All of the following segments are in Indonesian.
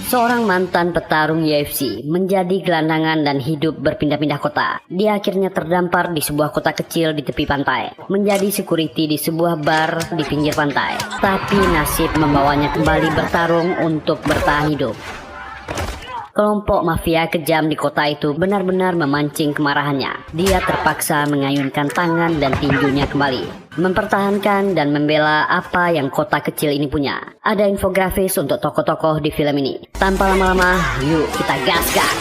Seorang mantan petarung UFC menjadi gelandangan dan hidup berpindah-pindah kota. Dia akhirnya terdampar di sebuah kota kecil di tepi pantai, menjadi security di sebuah bar di pinggir pantai. Tapi nasib membawanya kembali bertarung untuk bertahan hidup. Kelompok mafia kejam di kota itu benar-benar memancing kemarahannya. Dia terpaksa mengayunkan tangan dan tinjunya kembali, mempertahankan dan membela apa yang kota kecil ini punya. Ada infografis untuk tokoh-tokoh di film ini. Tanpa lama-lama, yuk kita gaskan!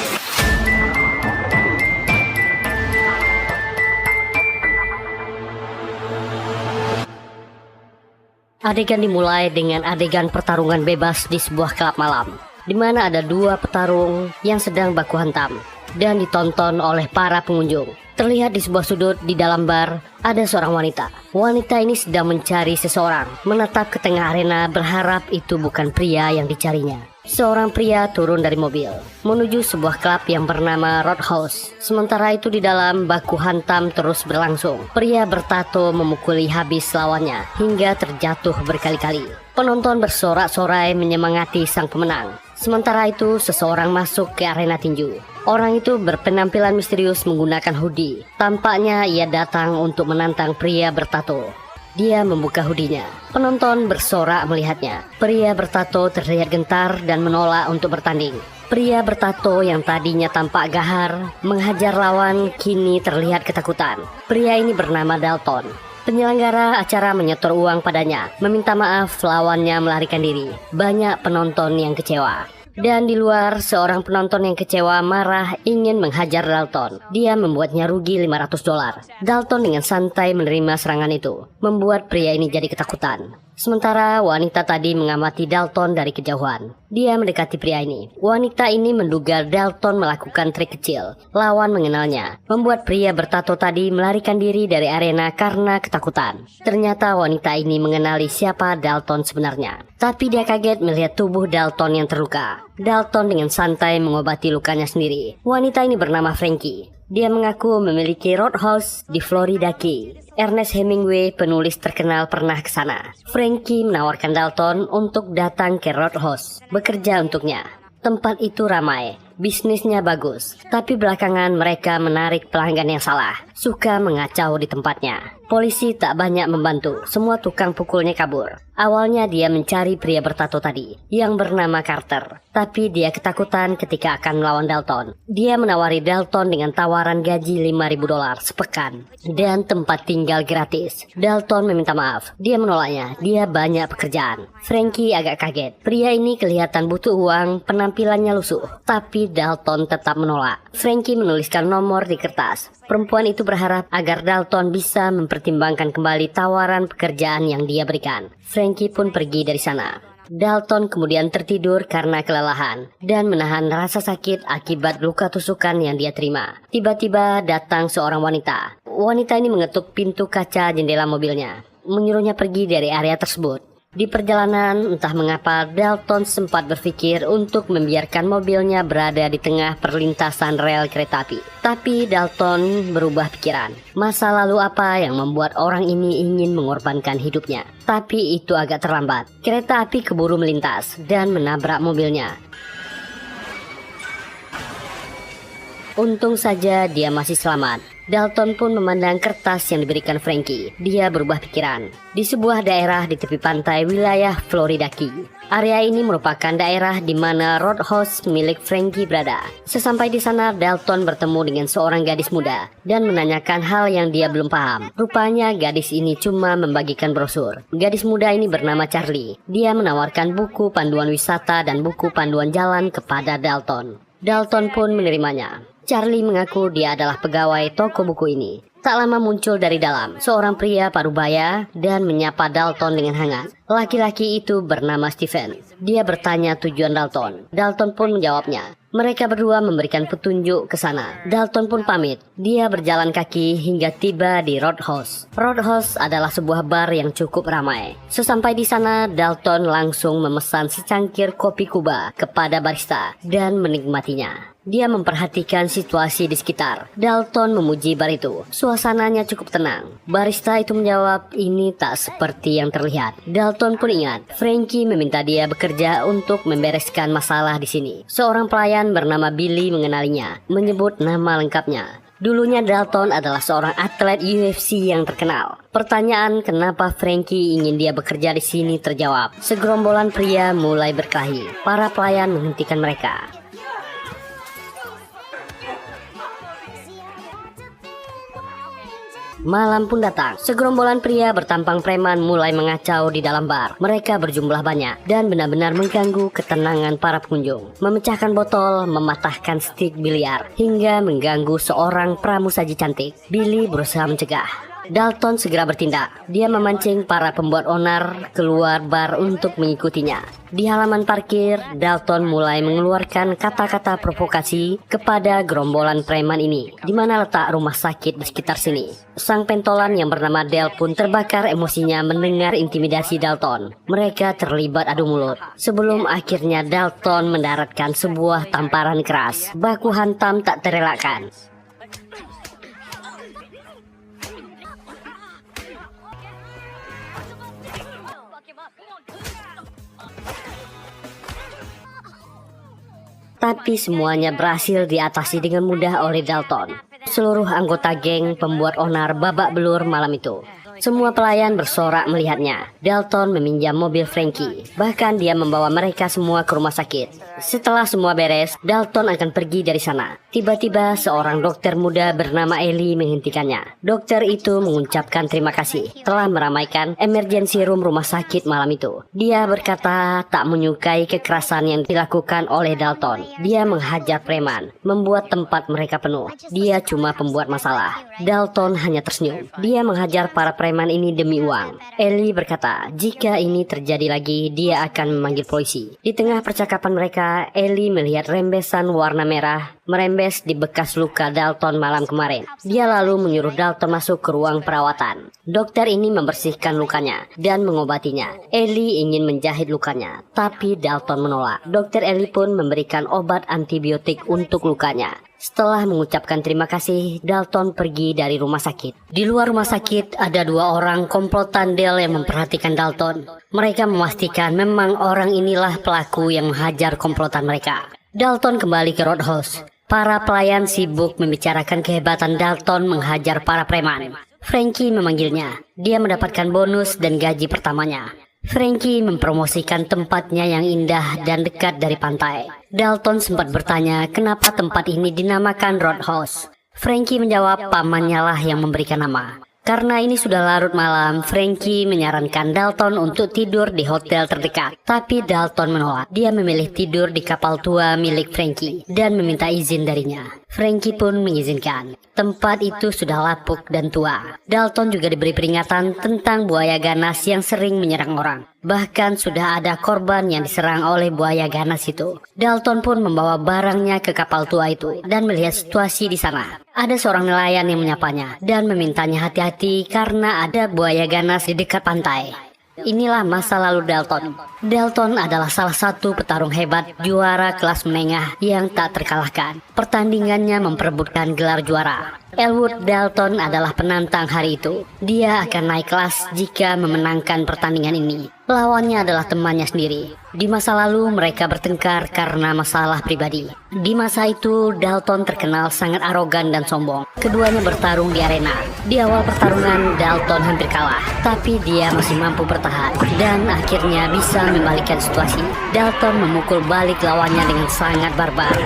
Adegan dimulai dengan adegan pertarungan bebas di sebuah klub malam, di mana ada dua petarung yang sedang baku hantam dan ditonton oleh para pengunjung. Terlihat di sebuah sudut di dalam bar ada seorang wanita. Wanita ini sedang mencari seseorang, menatap ke tengah arena berharap itu bukan pria yang dicarinya. Seorang pria turun dari mobil menuju sebuah klub yang bernama Roadhouse. Sementara itu di dalam baku hantam terus berlangsung. Pria bertato memukuli habis lawannya hingga terjatuh berkali-kali. Penonton bersorak-sorai menyemangati sang pemenang. Sementara itu seseorang masuk ke arena tinju. Orang itu berpenampilan misterius menggunakan hoodie. Tampaknya ia datang untuk menantang pria bertato. Dia membuka hoodie-nya. Penonton bersorak melihatnya. Pria bertato terlihat gentar dan menolak untuk bertanding. Pria bertato yang tadinya tampak gahar menghajar lawan kini terlihat ketakutan. Pria ini bernama Dalton. Penyelenggara acara menyetor uang padanya, meminta maaf lawannya melarikan diri. Banyak penonton yang kecewa. Dan di luar, seorang penonton yang kecewa marah ingin menghajar Dalton. Dia membuatnya rugi $500. Dalton dengan santai menerima serangan itu, membuat pria ini jadi ketakutan. Sementara wanita tadi mengamati Dalton dari kejauhan. Dia mendekati pria ini. Wanita ini menduga Dalton melakukan trik kecil. Lawan mengenalnya, membuat pria bertato tadi melarikan diri dari arena karena ketakutan. Ternyata wanita ini mengenali siapa Dalton sebenarnya. Tapi dia kaget melihat tubuh Dalton yang terluka. Dalton dengan santai mengobati lukanya sendiri. Wanita ini bernama Frankie. Dia mengaku memiliki Roadhouse di Florida Key. Ernest Hemingway, penulis terkenal, pernah ke sana. Frankie menawarkan Dalton untuk datang ke Roadhouse, bekerja untuknya. Tempat itu ramai, bisnisnya bagus, tapi belakangan mereka menarik pelanggan yang salah, suka mengacau di tempatnya. Polisi tak banyak membantu, semua tukang pukulnya kabur. Awalnya dia mencari pria bertato tadi, yang bernama Carter, tapi dia ketakutan ketika akan melawan Dalton. Dia menawari Dalton dengan tawaran gaji $5.000 sepekan, dan tempat tinggal gratis. Dalton meminta maaf, dia menolaknya, dia banyak pekerjaan. Frankie agak kaget, pria ini kelihatan butuh uang, penampilannya lusuh, tapi Dalton tetap menolak. Frankie menuliskan nomor di kertas. Perempuan itu berharap agar Dalton bisa mempertimbangkan kembali tawaran pekerjaan yang dia berikan. Frankie pun pergi dari sana. Dalton kemudian tertidur karena kelelahan dan menahan rasa sakit akibat luka tusukan yang dia terima. Tiba-tiba datang seorang wanita. Wanita ini mengetuk pintu kaca jendela mobilnya, menyuruhnya pergi dari area tersebut. Di perjalanan, entah mengapa Dalton sempat berpikir untuk membiarkan mobilnya berada di tengah perlintasan rel kereta api. Tapi Dalton berubah pikiran. Masa lalu apa yang membuat orang ini ingin mengorbankan hidupnya? Tapi itu agak terlambat. Kereta api keburu melintas dan menabrak mobilnya. Untung saja dia masih selamat. Dalton pun memandang kertas yang diberikan Frankie. Dia berubah pikiran. Di sebuah daerah di tepi pantai wilayah Florida Key. Area ini merupakan daerah di mana Roadhouse milik Frankie berada. Sesampai di sana, Dalton bertemu dengan seorang gadis muda dan menanyakan hal yang dia belum paham. Rupanya gadis ini cuma membagikan brosur. Gadis muda ini bernama Charlie. Dia menawarkan buku panduan wisata dan buku panduan jalan kepada Dalton. Dalton pun menerimanya. Charlie mengaku dia adalah pegawai toko buku ini. Tak lama muncul dari dalam seorang pria parubaya dan menyapa Dalton dengan hangat. Laki-laki itu bernama Stephen. Dia bertanya tujuan Dalton. Dalton pun menjawabnya. Mereka berdua memberikan petunjuk ke sana. Dalton pun pamit. Dia berjalan kaki hingga tiba di Roadhouse. Roadhouse adalah sebuah bar yang cukup ramai. Sesampai di sana, Dalton langsung memesan secangkir kopi Kuba kepada barista dan menikmatinya. Dia memperhatikan situasi di sekitar. Dalton memuji bar itu. Suasananya cukup tenang. Barista itu menjawab, ini tak seperti yang terlihat. Dalton pun ingat, Frankie meminta dia bekerja untuk membereskan masalah di sini. Seorang pelayan bernama Billy mengenalinya, menyebut nama lengkapnya. Dulunya Dalton adalah seorang atlet UFC yang terkenal. Pertanyaan kenapa Frankie ingin dia bekerja di sini terjawab. Segerombolan pria mulai berkelahi. Para pelayan menghentikan mereka. Malam pun datang. Segerombolan pria bertampang preman mulai mengacau di dalam bar. Mereka berjumlah banyak dan benar-benar mengganggu ketenangan para pengunjung. Memecahkan botol, mematahkan stik biliar, hingga mengganggu seorang pramusaji cantik. Billy berusaha mencegah. Dalton segera bertindak. Dia memancing para pembuat onar keluar bar untuk mengikutinya. Di halaman parkir, Dalton mulai mengeluarkan kata-kata provokasi kepada gerombolan preman ini. Di mana letak rumah sakit di sekitar sini? Sang pentolan yang bernama Del pun terbakar emosinya mendengar intimidasi Dalton. Mereka terlibat adu mulut. Sebelum akhirnya Dalton mendaratkan sebuah tamparan keras. Baku hantam tak terelakkan. Tapi semuanya berhasil diatasi dengan mudah oleh Dalton. Seluruh anggota geng pembuat onar babak belur malam itu. Semua pelayan bersorak melihatnya. Dalton meminjam mobil Frankie. Bahkan dia membawa mereka semua ke rumah sakit. Setelah semua beres, Dalton akan pergi dari sana. Tiba-tiba seorang dokter muda bernama Ellie menghentikannya. Dokter itu mengucapkan terima kasih telah meramaikan emergency room rumah sakit malam itu. Dia berkata tak menyukai kekerasan yang dilakukan oleh Dalton. Dia menghajar preman, membuat tempat mereka penuh. Dia cuma pembuat masalah. Dalton hanya tersenyum. Dia menghajar para preman ini demi uang. Ellie berkata, jika ini terjadi lagi, dia akan memanggil polisi. Di tengah percakapan mereka, Ellie melihat rembesan warna merah merembes di bekas luka Dalton malam kemarin. Dia lalu menyuruh Dalton masuk ke ruang perawatan. Dokter ini membersihkan lukanya dan mengobatinya. Ellie ingin menjahit lukanya, tapi Dalton menolak. Dokter Ellie pun memberikan obat antibiotik untuk lukanya. Setelah mengucapkan terima kasih, Dalton pergi dari rumah sakit. Di luar rumah sakit, ada dua orang komplotan Del yang memperhatikan Dalton. Mereka memastikan memang orang inilah pelaku yang menghajar komplotan mereka. Dalton kembali ke Roadhouse. Para pelayan sibuk membicarakan kehebatan Dalton menghajar para preman. Frankie memanggilnya. Dia mendapatkan bonus dan gaji pertamanya. Frankie mempromosikan tempatnya yang indah dan dekat dari pantai. Dalton sempat bertanya kenapa tempat ini dinamakan Roadhouse. Frankie menjawab pamannya lah yang memberikan nama. Karena ini sudah larut malam, Frankie menyarankan Dalton untuk tidur di hotel terdekat. Tapi Dalton menolak. Dia memilih tidur di kapal tua milik Frankie dan meminta izin darinya. Frankie pun mengizinkan. Tempat itu sudah lapuk dan tua. Dalton juga diberi peringatan tentang buaya ganas yang sering menyerang orang. Bahkan sudah ada korban yang diserang oleh buaya ganas itu. Dalton pun membawa barangnya ke kapal tua itu dan melihat situasi di sana. Ada seorang nelayan yang menyapanya dan memintanya hati-hati karena ada buaya ganas di dekat pantai. Inilah masa lalu Dalton. Dalton adalah salah satu petarung hebat juara kelas menengah yang tak terkalahkan. Pertandingannya memperebutkan gelar juara. Elwood Dalton adalah penantang hari itu. Dia akan naik kelas jika memenangkan pertandingan ini. Lawannya adalah temannya sendiri. Di masa lalu mereka bertengkar karena masalah pribadi. Di masa itu Dalton terkenal sangat arogan dan sombong. Keduanya bertarung di arena. Di awal pertarungan Dalton hampir kalah, tapi dia masih mampu bertahan dan akhirnya bisa membalikkan situasi. Dalton memukul balik lawannya dengan sangat barbar.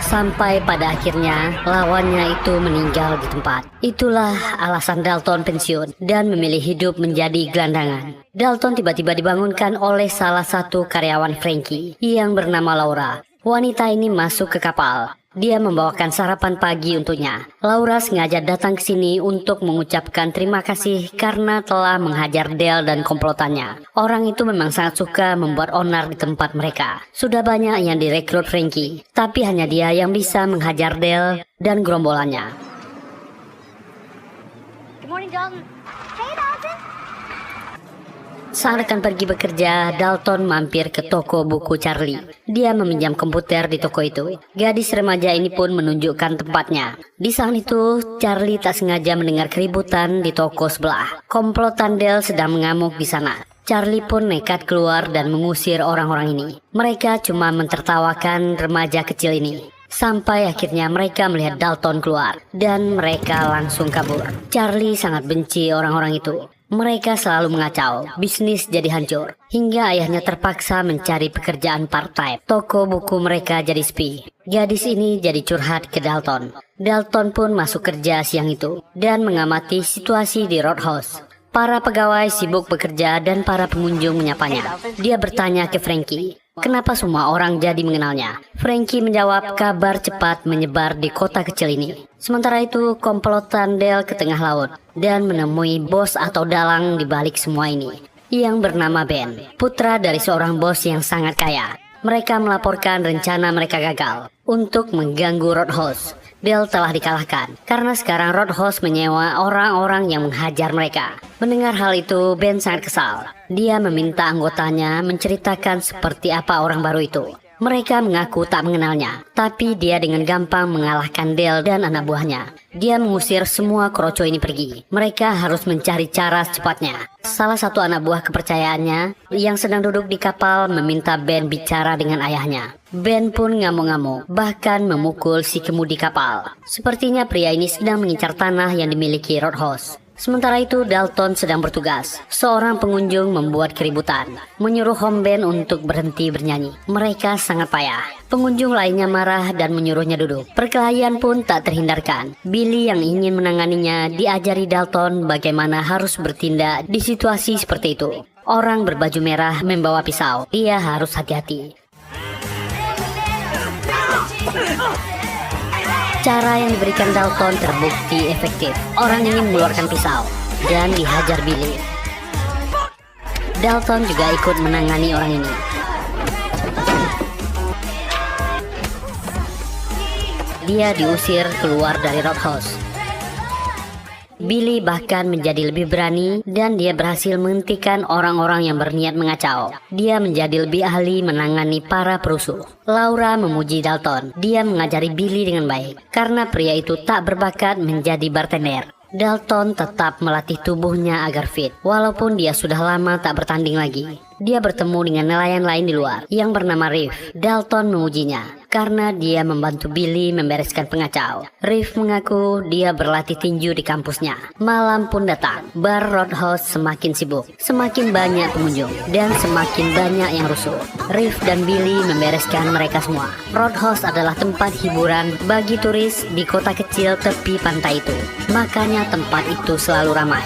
Sampai pada akhirnya lawannya itu meninggal di tempat. Itulah alasan Dalton pensiun dan memilih hidup menjadi gelandangan. Dalton tiba-tiba dibangunkan oleh salah satu karyawan Frankie yang bernama Laura. Wanita ini masuk ke kapal. Dia membawakan sarapan pagi untuknya. Laura sengaja datang ke sini untuk mengucapkan terima kasih karena telah menghajar Del dan komplotannya. Orang itu memang sangat suka membuat onar di tempat mereka. Sudah banyak yang direkrut Frankie, tapi hanya dia yang bisa menghajar Del dan gerombolannya. Good morning, Dalton. Hey, Dalton. Saat akan pergi bekerja, Dalton mampir ke toko buku Charlie. Dia meminjam komputer di toko itu. Gadis remaja ini pun menunjukkan tempatnya. Di saat itu, Charlie tak sengaja mendengar keributan di toko sebelah. Komplotan Dale sedang mengamuk di sana. Charlie pun nekat keluar dan mengusir orang-orang ini. Mereka cuma mentertawakan remaja kecil ini. Sampai akhirnya mereka melihat Dalton keluar dan mereka langsung kabur. Charlie sangat benci orang-orang itu. Mereka selalu mengacau, bisnis jadi hancur, hingga ayahnya terpaksa mencari pekerjaan part-time. Toko buku mereka jadi sepi. Gadis ini jadi curhat ke Dalton. Dalton pun masuk kerja siang itu dan mengamati situasi di Roadhouse. Para pegawai sibuk bekerja dan para pengunjung menyapanya. Dia bertanya ke Frankie, kenapa semua orang jadi mengenalnya? Frankie menjawab kabar cepat menyebar di kota kecil ini. Sementara itu, komplotan Dale ke tengah laut dan menemui bos atau dalang di balik semua ini, yang bernama Ben, putra dari seorang bos yang sangat kaya. Mereka melaporkan rencana mereka gagal untuk mengganggu Roadhouse. Dale telah dikalahkan karena sekarang Roadhouse menyewa orang-orang yang menghajar mereka. Mendengar hal itu, Ben sangat kesal. Dia meminta anggotanya menceritakan seperti apa orang baru itu. Mereka mengaku tak mengenalnya, tapi dia dengan gampang mengalahkan Dale dan anak buahnya. Dia mengusir semua kroco ini pergi. Mereka harus mencari cara secepatnya. Salah satu anak buah kepercayaannya yang sedang duduk di kapal meminta Ben bicara dengan ayahnya. Ben pun ngamuk-ngamuk, bahkan memukul si kemudi kapal. Sepertinya pria ini sedang mengincar tanah yang dimiliki Roadhouse. Sementara itu Dalton sedang bertugas. Seorang pengunjung membuat keributan, menyuruh Om Ben untuk berhenti bernyanyi. Mereka sangat payah. Pengunjung lainnya marah dan menyuruhnya duduk. Perkelahian pun tak terhindarkan. Billy yang ingin menanganinya diajari Dalton bagaimana harus bertindak di situasi seperti itu. Orang berbaju merah membawa pisau. Dia harus hati-hati. Cara yang diberikan Dalton terbukti efektif. Orang ini mengeluarkan pisau dan dihajar Billy. Dalton juga ikut menangani orang ini. Dia diusir keluar dari Roadhouse. Billy bahkan menjadi lebih berani dan dia berhasil menghentikan orang-orang yang berniat mengacau. Dia menjadi lebih ahli menangani para perusuh. Laura memuji Dalton. Dia mengajari Billy dengan baik karena pria itu tak berbakat menjadi bartender. Dalton tetap melatih tubuhnya agar fit, walaupun dia sudah lama tak bertanding lagi. Dia bertemu dengan nelayan lain di luar yang bernama Riff. Dalton memujinya karena dia membantu Billy membereskan pengacau. Riff mengaku dia berlatih tinju di kampusnya. Malam pun datang. Bar Roadhouse semakin sibuk, semakin banyak pengunjung, dan semakin banyak yang rusuh. Riff dan Billy membereskan mereka semua. Roadhouse adalah tempat hiburan bagi turis di kota kecil tepi pantai itu. Makanya tempat itu selalu ramai.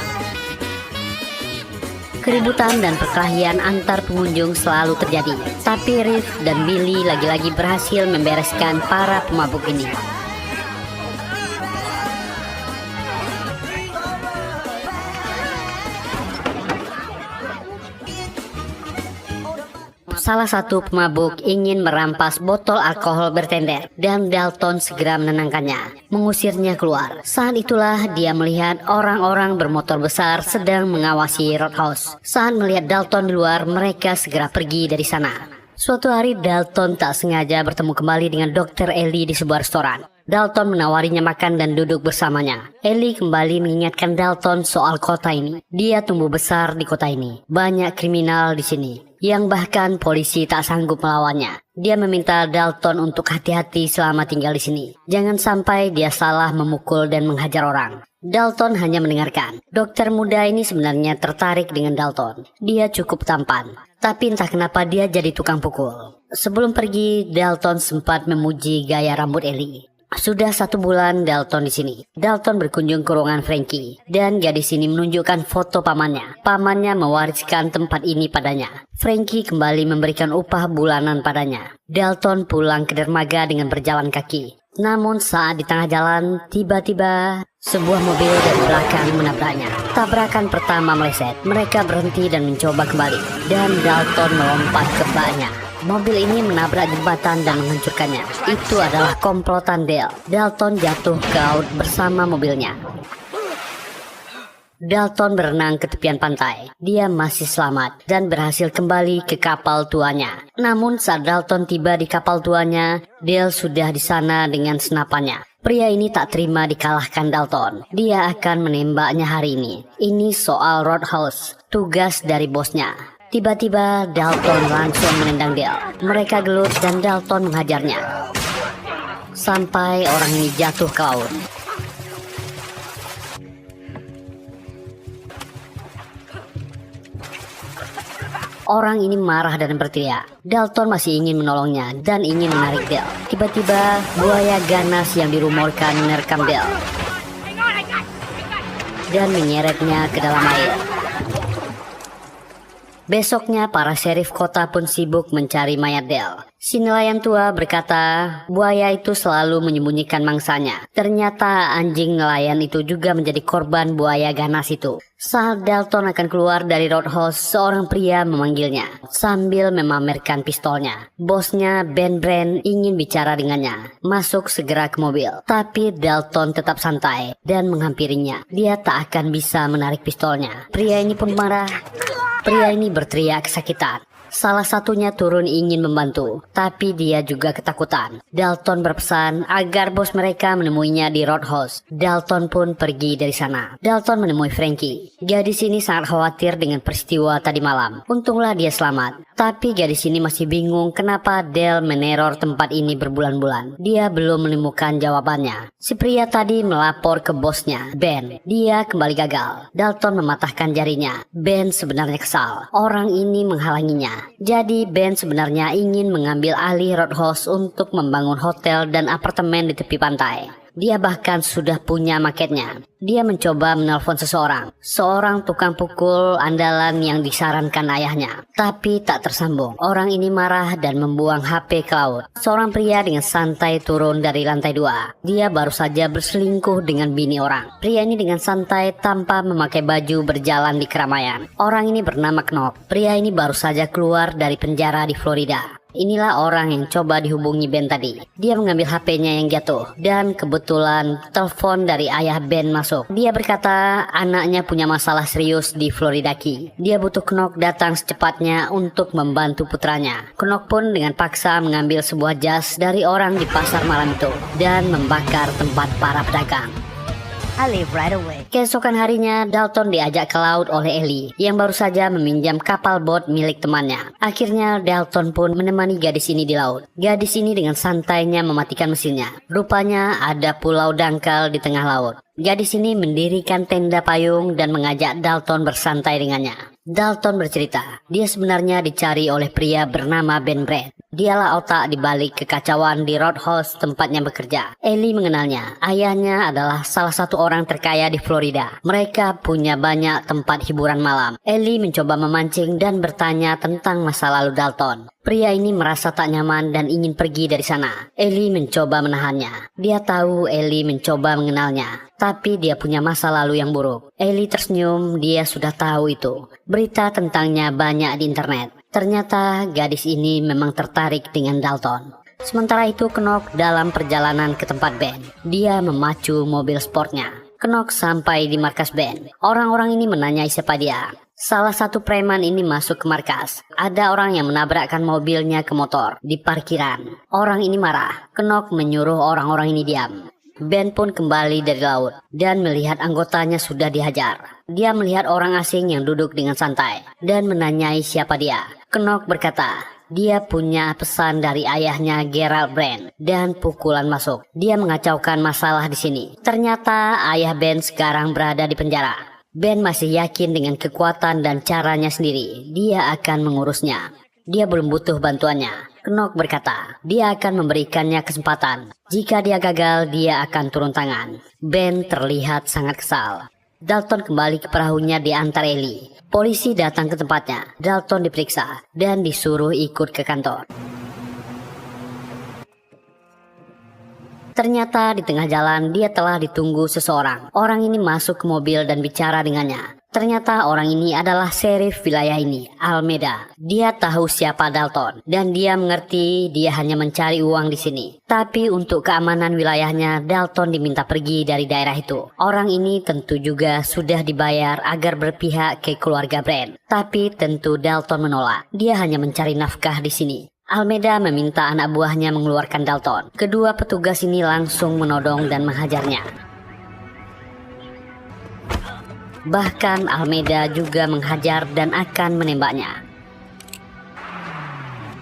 Keributan dan perkelahian antar pengunjung selalu terjadi. Tapi Riff dan Billy lagi-lagi berhasil membereskan para pemabuk ini. Salah satu pemabuk ingin merampas botol alkohol bartender dan Dalton segera menenangkannya, mengusirnya keluar. Saat itulah dia melihat orang-orang bermotor besar sedang mengawasi Roadhouse. Saat melihat Dalton di luar, mereka segera pergi dari sana. Suatu hari Dalton tak sengaja bertemu kembali dengan Dr. Ellie di sebuah restoran. Dalton menawarinya makan dan duduk bersamanya. Ellie kembali mengingatkan Dalton soal kota ini. Dia tumbuh besar di kota ini. Banyak kriminal di sini, yang bahkan polisi tak sanggup melawannya. Dia meminta Dalton untuk hati-hati selama tinggal di sini. Jangan sampai dia salah memukul dan menghajar orang. Dalton hanya mendengarkan. Dokter muda ini sebenarnya tertarik dengan Dalton. Dia cukup tampan, tapi entah kenapa dia jadi tukang pukul. Sebelum pergi, Dalton sempat memuji gaya rambut Ellie. Sudah 1 bulan Dalton di sini. Dalton berkunjung ke ruangan Frankie dan gadis ini menunjukkan foto pamannya. Pamannya mewariskan tempat ini padanya. Frankie kembali memberikan upah bulanan padanya. Dalton pulang ke dermaga dengan berjalan kaki. Namun saat di tengah jalan, tiba-tiba sebuah mobil dari belakang menabraknya. Tabrakan pertama meleset. Mereka berhenti dan mencoba kembali. Dan Dalton melompat ke baknya. Mobil ini menabrak jembatan dan menghancurkannya. Itu adalah komplotan Dale. Dalton jatuh ke laut bersama mobilnya. Dalton berenang ke tepian pantai. Dia masih selamat dan berhasil kembali ke kapal tuanya. Namun saat Dalton tiba di kapal tuanya, Dale sudah di sana dengan senapannya. Pria ini tak terima dikalahkan Dalton. Dia akan menembaknya hari ini. Ini soal Roadhouse, tugas dari bosnya. Tiba-tiba Dalton langsung menendang Dale. Mereka gelut dan Dalton menghajarnya sampai orang ini jatuh ke laut. Orang ini marah dan berteriak. Dalton masih ingin menolongnya dan ingin menarik Dale. Tiba-tiba buaya ganas yang dirumorkan menerkam Dale dan menyeretnya ke dalam air. Besoknya para sheriff kota pun sibuk mencari mayat Dale. Si nelayan tua berkata buaya itu selalu menyembunyikan mangsanya. Ternyata anjing nelayan itu juga menjadi korban buaya ganas itu. Saat Dalton akan keluar dari Roadhouse, seorang pria memanggilnya sambil memamerkan pistolnya. Bosnya, Ben Brand, ingin bicara dengannya. Masuk segera ke mobil. Tapi Dalton tetap santai dan menghampirinya. Dia tak akan bisa menarik pistolnya. Pria ini pun marah. Pria ini berteriak kesakitan. Salah satunya turun ingin membantu, tapi dia juga ketakutan. Dalton berpesan agar bos mereka menemuinya di Roadhouse. Dalton pun pergi dari sana. Dalton menemui Frankie. Gadis ini sangat khawatir dengan peristiwa tadi malam. Untunglah dia selamat. Tapi gadis ini masih bingung kenapa Dale meneror tempat ini berbulan-bulan. Dia belum menemukan jawabannya. Si pria tadi melapor ke bosnya, Ben. Dia kembali gagal. Dalton mematahkan jarinya. Ben sebenarnya kesal. Orang ini menghalanginya. Jadi Ben sebenarnya ingin mengambil alih Roadhouse untuk membangun hotel dan apartemen di tepi pantai. Dia bahkan sudah punya maketnya. Dia mencoba menelpon seorang tukang pukul andalan yang disarankan ayahnya. Tapi tak tersambung. Orang ini marah dan membuang HP ke laut. Seorang pria dengan santai turun dari lantai 2. Dia baru saja berselingkuh dengan bini orang. Pria ini dengan santai tanpa memakai baju berjalan di keramaian. Orang ini bernama Knock. Pria ini baru saja keluar dari penjara di Florida. Inilah orang yang coba dihubungi Ben tadi. Dia mengambil HP-nya yang jatuh dan kebetulan telepon dari ayah Ben masuk. Dia berkata anaknya punya masalah serius di Florida Key. Dia butuh Knock datang secepatnya untuk membantu putranya. Knock pun dengan paksa mengambil sebuah jas dari orang di pasar malam itu dan membakar tempat para pedagang. I leave right away. Keesokan harinya, Dalton diajak ke laut oleh Ellie, yang baru saja meminjam kapal bot milik temannya. Akhirnya, Dalton pun menemani gadis ini di laut. Gadis ini dengan santainya mematikan mesinnya. Rupanya ada pulau dangkal di tengah laut. Gadis ini mendirikan tenda payung dan mengajak Dalton bersantai dengannya. Dalton bercerita, dia sebenarnya dicari oleh pria bernama Ben Brand. Dialah otak di balik kekacauan di Roadhouse tempatnya bekerja. Ellie mengenalnya. Ayahnya adalah salah satu orang terkaya di Florida. Mereka punya banyak tempat hiburan malam. Ellie mencoba memancing dan bertanya tentang masa lalu Dalton. Pria ini merasa tak nyaman dan ingin pergi dari sana. Ellie mencoba menahannya. Dia tahu Ellie mencoba mengenalnya, tapi dia punya masa lalu yang buruk. Ellie tersenyum, dia sudah tahu itu. Berita tentangnya banyak di internet. Ternyata gadis ini memang tertarik dengan Dalton. Sementara itu Knock dalam perjalanan ke tempat Ben. Dia memacu mobil sportnya. Knock sampai di markas Ben. Orang-orang ini menanyai siapa dia. Salah satu preman ini masuk ke markas. Ada orang yang menabrakkan mobilnya ke motor di parkiran. Orang ini marah. Knock menyuruh orang-orang ini diam. Ben pun kembali dari laut dan melihat anggotanya sudah dihajar. Dia melihat orang asing yang duduk dengan santai dan menanyai siapa dia. Knock berkata, dia punya pesan dari ayahnya Gerald Brand dan pukulan masuk. Dia mengacaukan masalah di sini. Ternyata ayah Ben sekarang berada di penjara. Ben masih yakin dengan kekuatan dan caranya sendiri. Dia akan mengurusnya. Dia belum butuh bantuannya. Knock berkata, dia akan memberikannya kesempatan. Jika dia gagal, dia akan turun tangan. Ben terlihat sangat kesal. Dalton kembali ke perahunya diantar Ellie. Polisi datang ke tempatnya. Dalton diperiksa dan disuruh ikut ke kantor. Ternyata di tengah jalan dia telah ditunggu seseorang. Orang ini masuk ke mobil dan bicara dengannya. Ternyata orang ini adalah sheriff wilayah ini, Almeida. Dia tahu siapa Dalton dan dia mengerti dia hanya mencari uang di sini. Tapi untuk keamanan wilayahnya, Dalton diminta pergi dari daerah itu. Orang ini tentu juga sudah dibayar agar berpihak ke keluarga Brand. Tapi tentu Dalton menolak. Dia hanya mencari nafkah di sini. Almeida meminta anak buahnya mengeluarkan Dalton. Kedua petugas ini langsung menodong dan menghajarnya. Bahkan Almeida juga menghajar dan akan menembaknya.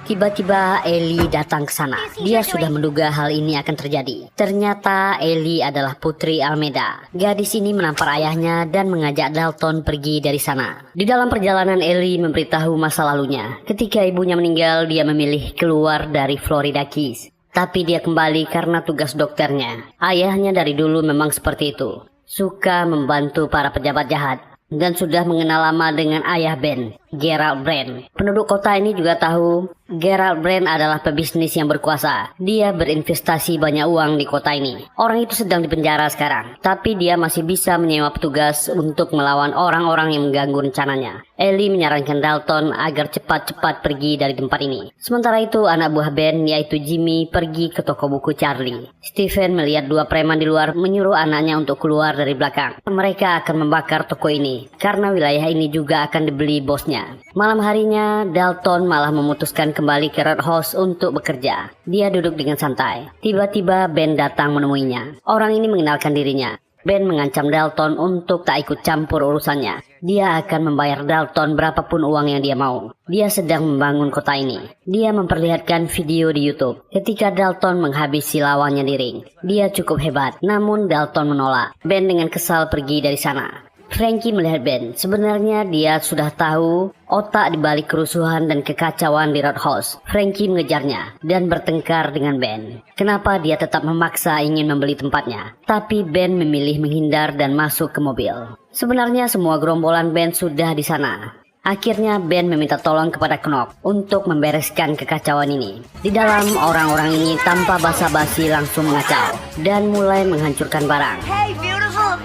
Tiba-tiba Ellie datang ke sana. Dia sudah menduga hal ini akan terjadi. Ternyata Ellie adalah putri Almeida. Gadis ini menampar ayahnya dan mengajak Dalton pergi dari sana. Di dalam perjalanan Ellie memberitahu masa lalunya. Ketika ibunya meninggal, dia memilih keluar dari Florida Keys. Tapi dia kembali karena tugas dokternya. Ayahnya dari dulu memang seperti itu. Suka membantu para pejabat jahat. Dan sudah mengenal lama dengan ayah Ben, Gerald Brand. Penduduk kota ini juga tahu Gerald Brand adalah pebisnis yang berkuasa. Dia berinvestasi banyak uang di kota ini. Orang itu sedang dipenjara sekarang, tapi dia masih bisa menyewa petugas untuk melawan orang-orang yang mengganggu rencananya. Ellie menyarankan Dalton agar cepat-cepat pergi dari tempat ini. Sementara itu anak buah Ben yaitu Jimmy pergi ke toko buku Charlie. Stephen melihat dua preman di luar menyuruh anaknya untuk keluar dari belakang. Mereka akan membakar toko ini karena wilayah ini juga akan dibeli bosnya. Malam harinya Dalton malah memutuskan kembali ke Red House untuk bekerja. Dia duduk dengan santai. Tiba-tiba Ben datang menemuinya. Orang ini mengenalkan dirinya. Ben mengancam Dalton untuk tak ikut campur urusannya. Dia akan membayar Dalton berapapun uang yang dia mau. Dia sedang membangun kota ini. Dia memperlihatkan video di YouTube ketika Dalton menghabisi lawannya di ring. Dia cukup hebat, namun Dalton menolak. Ben dengan kesal pergi dari sana. Frankie melihat Ben. Sebenarnya dia sudah tahu otak di balik kerusuhan dan kekacauan di Red House. Frankie mengejarnya dan bertengkar dengan Ben. Kenapa dia tetap memaksa ingin membeli tempatnya? Tapi Ben memilih menghindar dan masuk ke mobil. Sebenarnya semua gerombolan Ben sudah di sana. Akhirnya Ben meminta tolong kepada Knock untuk membereskan kekacauan ini. Di dalam, orang-orang ini tanpa basa-basi langsung mengacau dan mulai menghancurkan barang. Hey, beautiful.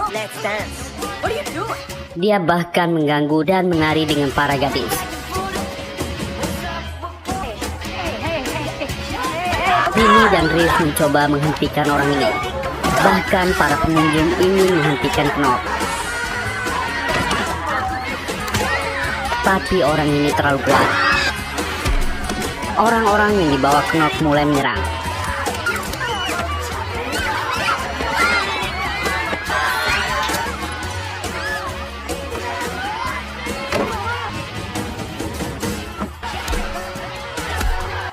Let's dance. What are you doing? Dia bahkan mengganggu dan menari dengan para gadis. Billy dan Reese mencoba menghentikan orang ini. Bahkan para pengunjung ingin menghentikan Knock. Tapi orang ini terlalu kuat. Orang-orang yang dibawa Knock mulai menyerang.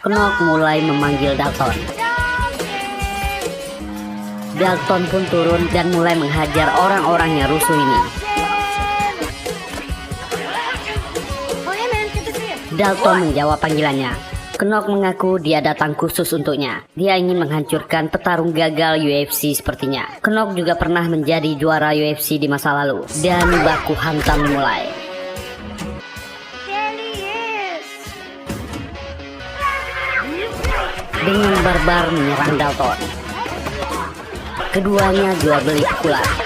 Knock mulai memanggil Dalton. Dalton pun turun dan mulai menghajar orang-orang yang rusuh ini. Dalton menjawab panggilannya. Knock mengaku dia datang khusus untuknya. Dia ingin menghancurkan petarung gagal UFC sepertinya. Knock juga pernah menjadi juara UFC di masa lalu. Dan baku hantam dimulai. Dengan barbar menyerang Dalton. Keduanya jual beli pukulan.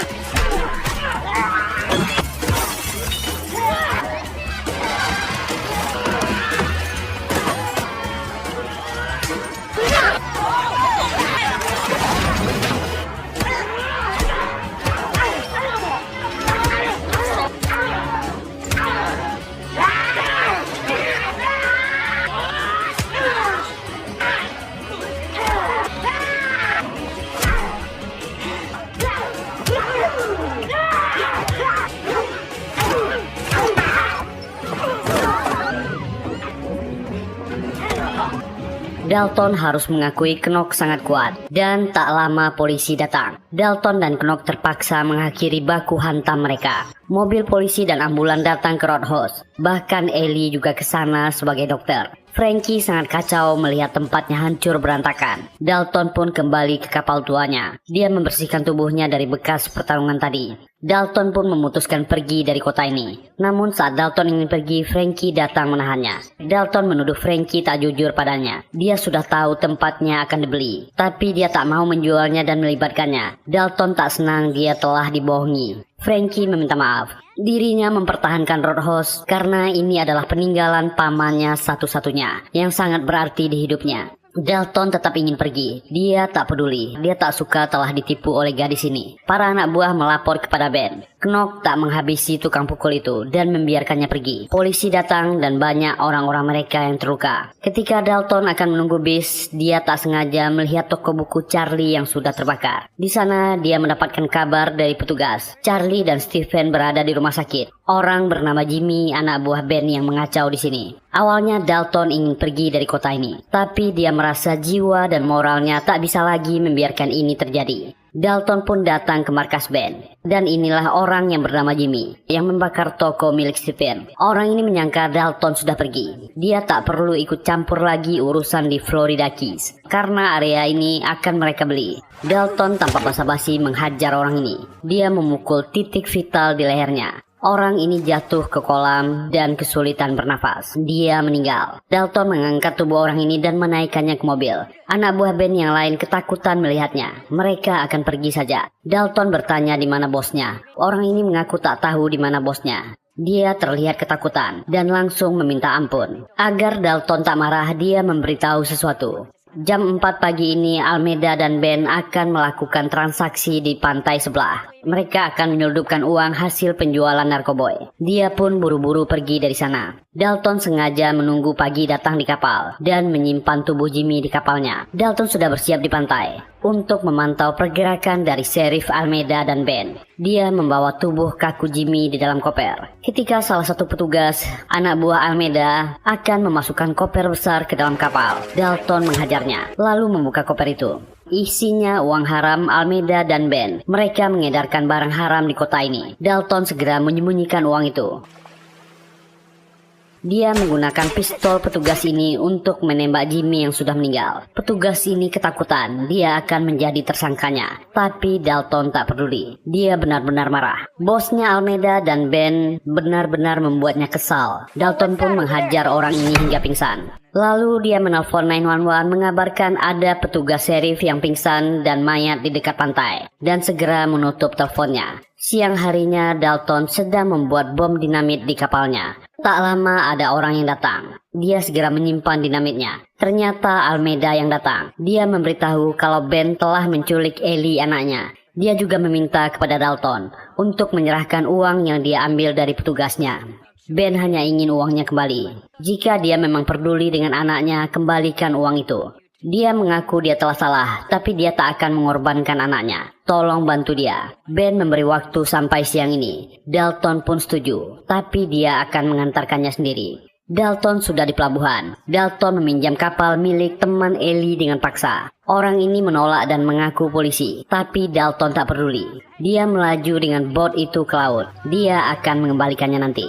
Dalton harus mengakui Knock sangat kuat, dan tak lama polisi datang. Dalton dan Knock terpaksa mengakhiri baku hantam mereka. Mobil polisi dan ambulan datang ke Roadhouse. Bahkan Ellie juga ke sana sebagai dokter. Frankie sangat kacau melihat tempatnya hancur berantakan. Dalton pun kembali ke kapal tuanya. Dia membersihkan tubuhnya dari bekas pertarungan tadi. Dalton pun memutuskan pergi dari kota ini. Namun saat Dalton ingin pergi, Frankie datang menahannya. Dalton menuduh Frankie tak jujur padanya. Dia sudah tahu tempatnya akan dibeli, tapi dia tak mau menjualnya dan melibatkannya. Dalton tak senang dia telah dibohongi. Frankie meminta maaf. Dirinya mempertahankan Roadhouse karena ini adalah peninggalan pamannya satu-satunya yang sangat berarti di hidupnya. Dalton tetap ingin pergi. Dia tak peduli. Dia tak suka telah ditipu oleh gadis ini. Para anak buah melapor kepada Ben. Knock tak menghabisi tukang pukul itu dan membiarkannya pergi. Polisi datang dan banyak orang-orang mereka yang terluka. Ketika Dalton akan menunggu bis, dia tak sengaja melihat toko buku Charlie yang sudah terbakar. Di sana dia mendapatkan kabar dari petugas. Charlie dan Stephen berada di rumah sakit. Orang bernama Jimmy, anak buah Ben yang mengacau di sini. Awalnya Dalton ingin pergi dari kota ini, tapi dia merasa jiwa dan moralnya tak bisa lagi membiarkan ini terjadi. Dalton pun datang ke markas Ben. Dan inilah orang yang bernama Jimmy yang membakar toko milik Stephen. Orang ini menyangka Dalton sudah pergi. Dia tak perlu ikut campur lagi urusan di Florida Keys karena area ini akan mereka beli. Dalton tanpa basa-basi menghajar orang ini. Dia memukul titik vital di lehernya. Orang ini jatuh ke kolam dan kesulitan bernafas. Dia meninggal. Dalton mengangkat tubuh orang ini dan menaikkannya ke mobil. Anak buah Ben yang lain ketakutan melihatnya. Mereka akan pergi saja. Dalton bertanya di mana bosnya. Orang ini mengaku tak tahu di mana bosnya. Dia terlihat ketakutan dan langsung meminta ampun. Agar Dalton tak marah, dia memberitahu sesuatu. Jam 4 pagi ini Almeida dan Ben akan melakukan transaksi di pantai sebelah. Mereka akan menyelundupkan uang hasil penjualan narkoboy. Dia pun buru-buru pergi dari sana. Dalton sengaja menunggu pagi datang di kapal dan menyimpan tubuh Jimmy di kapalnya. Dalton sudah bersiap di pantai untuk memantau pergerakan dari Sheriff Almeida dan Ben. Dia membawa tubuh kaku Jimmy di dalam koper. Ketika salah satu petugas, anak buah Almeida, akan memasukkan koper besar ke dalam kapal, Dalton menghajarnya, lalu membuka koper itu. Isinya uang haram Almeida dan Ben. Mereka mengedarkan barang haram di kota ini. Dalton segera menyembunyikan uang itu. Dia menggunakan pistol petugas ini untuk menembak Jimmy yang sudah meninggal. Petugas ini ketakutan, dia akan menjadi tersangkanya. Tapi Dalton tak peduli. Dia benar-benar marah. Bosnya Almeida dan Ben benar-benar membuatnya kesal. Dalton pun menghajar orang ini hingga pingsan. Lalu dia menelpon 911 mengabarkan ada petugas sheriff yang pingsan dan mayat di dekat pantai. Dan segera menutup teleponnya. Siang harinya Dalton sedang membuat bom dinamit di kapalnya. Tak lama ada orang yang datang. Dia segera menyimpan dinamitnya. Ternyata Almeida yang datang. Dia memberitahu kalau Ben telah menculik Ellie anaknya. Dia juga meminta kepada Dalton untuk menyerahkan uang yang dia ambil dari petugasnya. Ben hanya ingin uangnya kembali. Jika dia memang peduli dengan anaknya, kembalikan uang itu. Dia mengaku dia telah salah, tapi dia tak akan mengorbankan anaknya. Tolong bantu dia. Ben memberi waktu sampai siang ini. Dalton pun setuju, tapi dia akan mengantarkannya sendiri. Dalton sudah di pelabuhan. Dalton meminjam kapal milik teman Ellie dengan paksa. Orang ini menolak dan mengaku polisi, tapi Dalton tak peduli. Dia melaju dengan bot itu ke laut. Dia akan mengembalikannya nanti.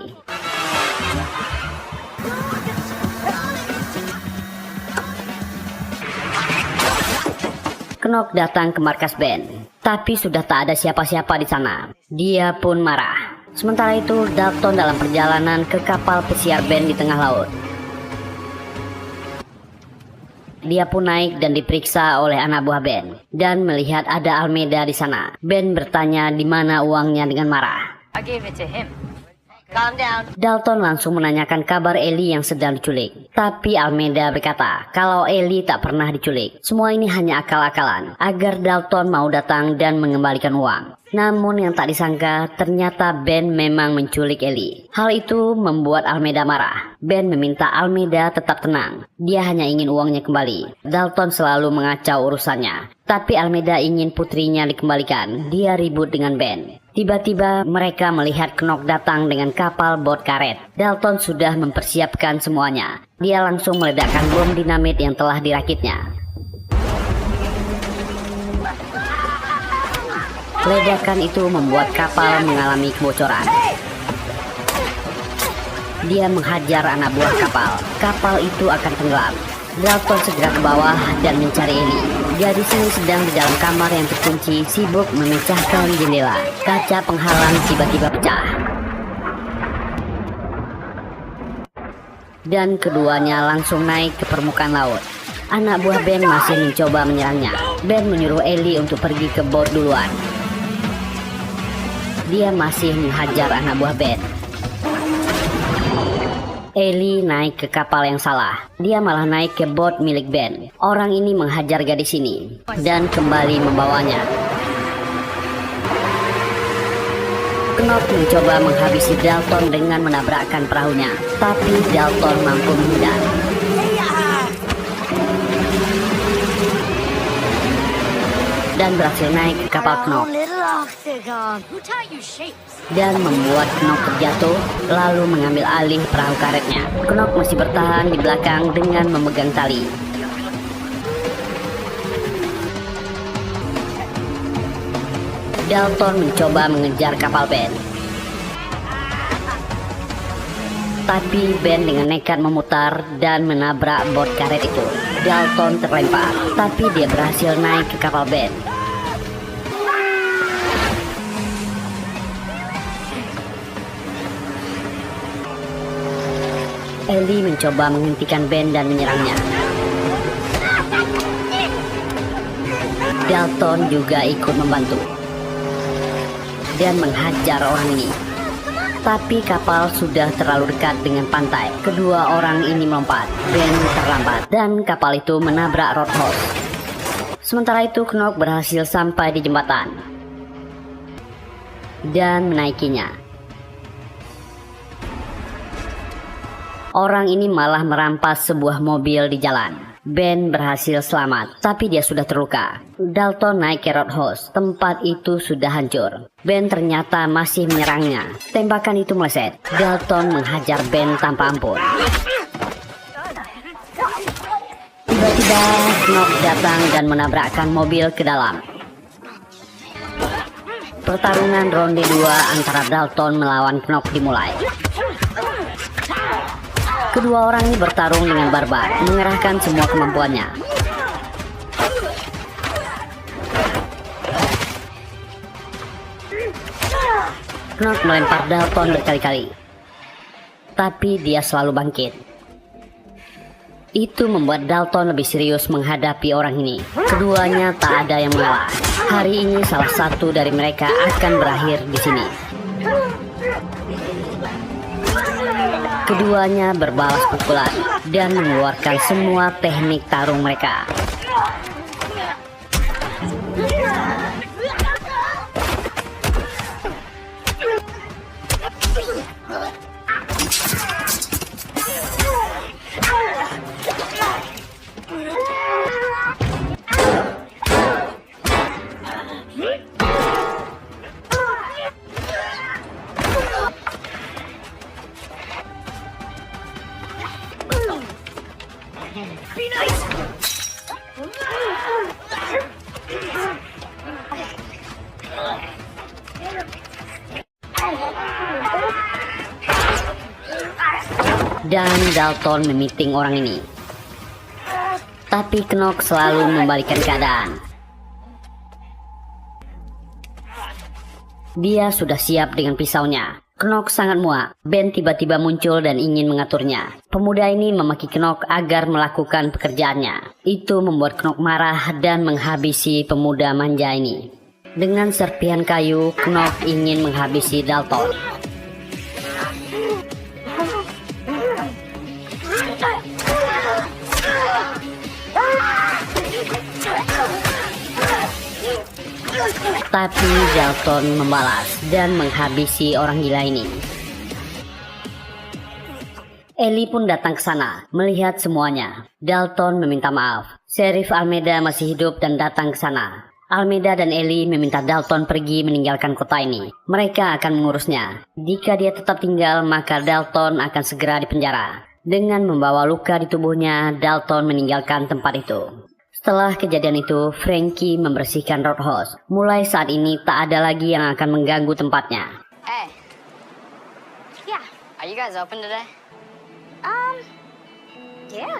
Knock datang ke markas Ben, tapi sudah tak ada siapa-siapa di sana. Dia pun marah. Sementara itu, Dalton dalam perjalanan ke kapal pesiar Ben di tengah laut. Dia pun naik dan diperiksa oleh anak buah Ben dan melihat ada Almeida di sana. Ben bertanya di mana uangnya dengan marah. I gave it to him. Calm down. Dalton langsung menanyakan kabar Ellie yang sedang diculik. Tapi Almeida berkata kalau Ellie tak pernah diculik. Semua ini hanya akal-akalan agar Dalton mau datang dan mengembalikan uang. Namun yang tak disangka ternyata Ben memang menculik Ellie. Hal itu membuat Almeida marah. Ben meminta Almeida tetap tenang. Dia hanya ingin uangnya kembali. Dalton selalu mengacau urusannya. Tapi Almeida ingin putrinya dikembalikan. Dia ribut dengan Ben. Tiba-tiba mereka melihat Knock datang dengan kapal bot karet. Dalton sudah mempersiapkan semuanya. Dia langsung meledakkan bom dinamit yang telah dirakitnya. Ledakan itu membuat kapal mengalami kebocoran. Dia menghajar anak buah kapal. Kapal itu akan tenggelam. Dalton segera ke bawah dan mencari Ellie. Gadis ini sedang di dalam kamar yang terkunci, sibuk memecahkan jendela. Kaca penghalang tiba-tiba pecah. Dan keduanya langsung naik ke permukaan laut. Anak buah Ben masih mencoba menyerangnya. Ben menyuruh Ellie untuk pergi ke bot duluan. Dia masih menghajar anak buah Ben. Ellie naik ke kapal yang salah. Dia malah naik ke bot milik Ben. Orang ini menghajar gadis ini dan kembali membawanya. Knock mencoba menghabisi Dalton dengan menabrakkan perahunya, tapi Dalton mampu menghindar. Dan berhasil naik ke kapal Knock dan membuat Knock terjatuh, lalu mengambil alih perahu karetnya. Knock masih bertahan di belakang dengan memegang tali. Dalton mencoba mengejar kapal Ben, tapi Ben dengan nekat memutar dan menabrak bot karet itu. Dalton terlempar, tapi dia berhasil naik ke kapal Ben. Ellie mencoba menghentikan Ben dan menyerangnya. Dalton juga ikut membantu dan menghajar orang ini. Tapi kapal sudah terlalu dekat dengan pantai. Kedua orang ini melompat. Ben terlambat dan kapal itu menabrak roadhouse. Sementara itu Knock berhasil sampai di jembatan dan menaikinya. Orang ini malah merampas sebuah mobil di jalan. Ben berhasil selamat, tapi dia sudah terluka. Dalton naik ke roadhouse. Tempat itu sudah hancur. Ben ternyata masih menyerangnya. Tembakan itu meleset. Dalton menghajar Ben tanpa ampun. Tiba-tiba Knock datang dan menabrakkan mobil ke dalam. Pertarungan ronde 2 antara Dalton melawan Knock dimulai. Kedua orang ini bertarung dengan barbar, mengerahkan semua kemampuannya. Knock melempar Dalton berkali-kali, tapi dia selalu bangkit. Itu membuat Dalton lebih serius menghadapi orang ini. Keduanya tak ada yang mengalah. Hari ini salah satu dari mereka akan berakhir di sini. Keduanya berbalas pukulan dan mengeluarkan semua teknik tarung mereka. Dan Dalton memiting orang ini. Tapi Knock selalu membalikkan keadaan. Dia sudah siap dengan pisaunya. Knock sangat muak. Ben tiba-tiba muncul dan ingin mengaturnya. Pemuda ini memaki Knock agar melakukan pekerjaannya. Itu membuat Knock marah dan menghabisi pemuda manja ini. Dengan serpihan kayu, Knock ingin menghabisi Dalton. Tapi Dalton membalas dan menghabisi orang gila ini. Ellie pun datang ke sana, melihat semuanya. Dalton meminta maaf. Sheriff Almeida masih hidup dan datang ke sana. Almeida dan Ellie meminta Dalton pergi meninggalkan kota ini. Mereka akan mengurusnya. Jika dia tetap tinggal, maka Dalton akan segera dipenjara. Dengan membawa luka di tubuhnya, Dalton meninggalkan tempat itu. Setelah kejadian itu, Frankie membersihkan roadhouse. Mulai saat ini tak ada lagi yang akan mengganggu tempatnya. Are you guys open today? Yeah.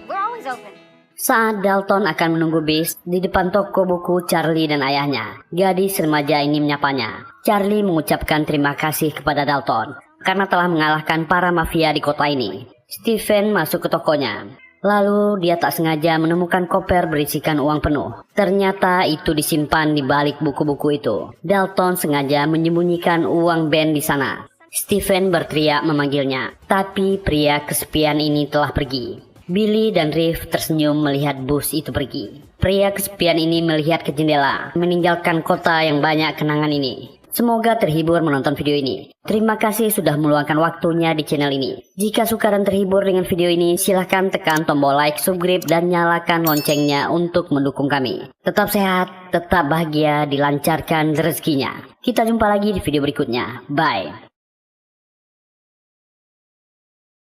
We're always open. Saat Dalton akan menunggu bis di depan toko buku Charlie dan ayahnya, gadis remaja ini menyapanya. Charlie mengucapkan terima kasih kepada Dalton karena telah mengalahkan para mafia di kota ini. Stephen masuk ke tokonya. Lalu dia tak sengaja menemukan koper berisikan uang penuh. Ternyata itu disimpan di balik buku-buku itu. Dalton sengaja menyembunyikan uang band di sana. Stephen berteriak memanggilnya, tapi pria kesepian ini telah pergi. Billy dan Reeve tersenyum melihat bus itu pergi. Pria kesepian ini melihat ke jendela, meninggalkan kota yang banyak kenangan ini. Semoga terhibur menonton video ini. Terima kasih sudah meluangkan waktunya di channel ini. Jika suka dan terhibur dengan video ini, silahkan tekan tombol like, subscribe, dan nyalakan loncengnya untuk mendukung kami. Tetap sehat, tetap bahagia, dilancarkan rezekinya. Kita jumpa lagi di video berikutnya. Bye.